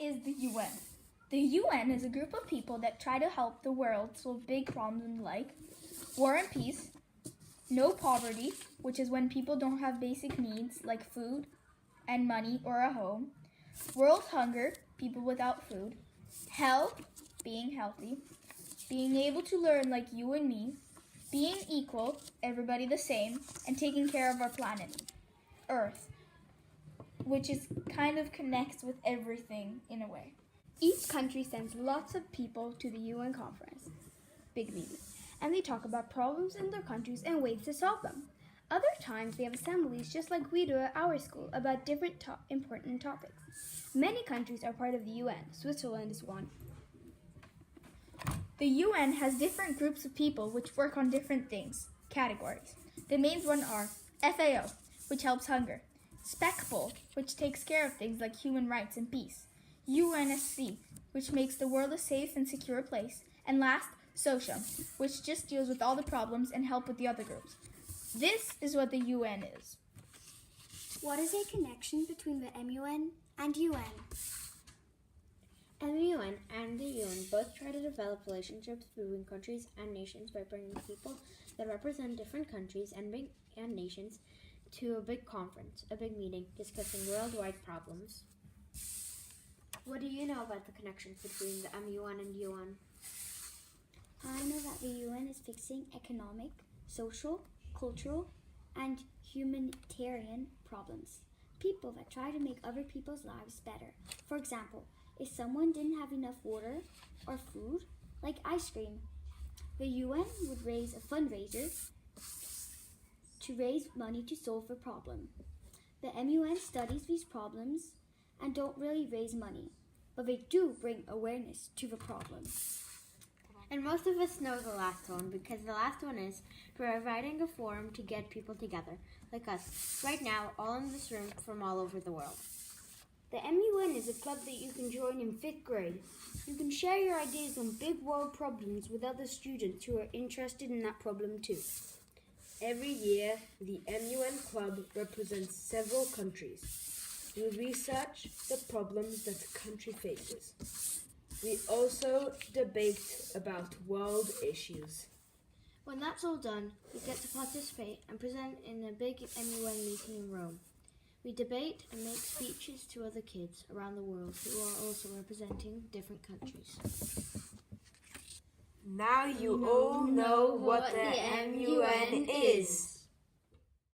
is the UN? The UN is a group of people that try to help the world solve big problems like war and peace, no poverty, which is when people don't have basic needs like food and money or a home, world hunger, people without food, health, being healthy, being able to learn like you and me, being equal, everybody the same, and taking care of our planet, Earth, which is kind of connects with everything in a way. Each country sends lots of people to the UN conference, big meeting, and they talk about problems in their countries and ways to solve them. Other times they have assemblies just like we do at our school about different important topics. Many countries are part of the UN. Switzerland is one. The UN has different groups of people which work on different things, categories. The main ones are FAO, which helps hunger, SPECPOL, which takes care of things like human rights and peace, UNSC, which makes the world a safe and secure place, and last, SOCIUM, which just deals with all the problems and help with the other groups. This is what the UN is. What is a connection between the MUN and UN? MUN and the UN both try to develop relationships between countries and nations by bringing people that represent different countries and nations to a big conference, a big meeting, discussing worldwide problems. What do you know about the connections between the MUN and UN? I know that the UN is fixing economic, social, cultural, and humanitarian problems. People that try to make other people's lives better. For example, if someone didn't have enough water or food, like ice cream, the UN would raise a fundraiser to raise money to solve the problem. The MUN studies these problems and don't really raise money, but they do bring awareness to the problem. And most of us know the last one because the last one is providing a forum to get people together, like us, right now, all in this room from all over the world. The MUN is a club that you can join in 5th grade. You can share your ideas on big world problems with other students who are interested in that problem too. Every year, the MUN club represents several countries. We research the problems that a country faces. We also debate about world issues. When that's all done, we get to participate and present in a big MUN meeting in Rome. We debate and make speeches to other kids around the world who are also representing different countries. Now you all know what the MUN is.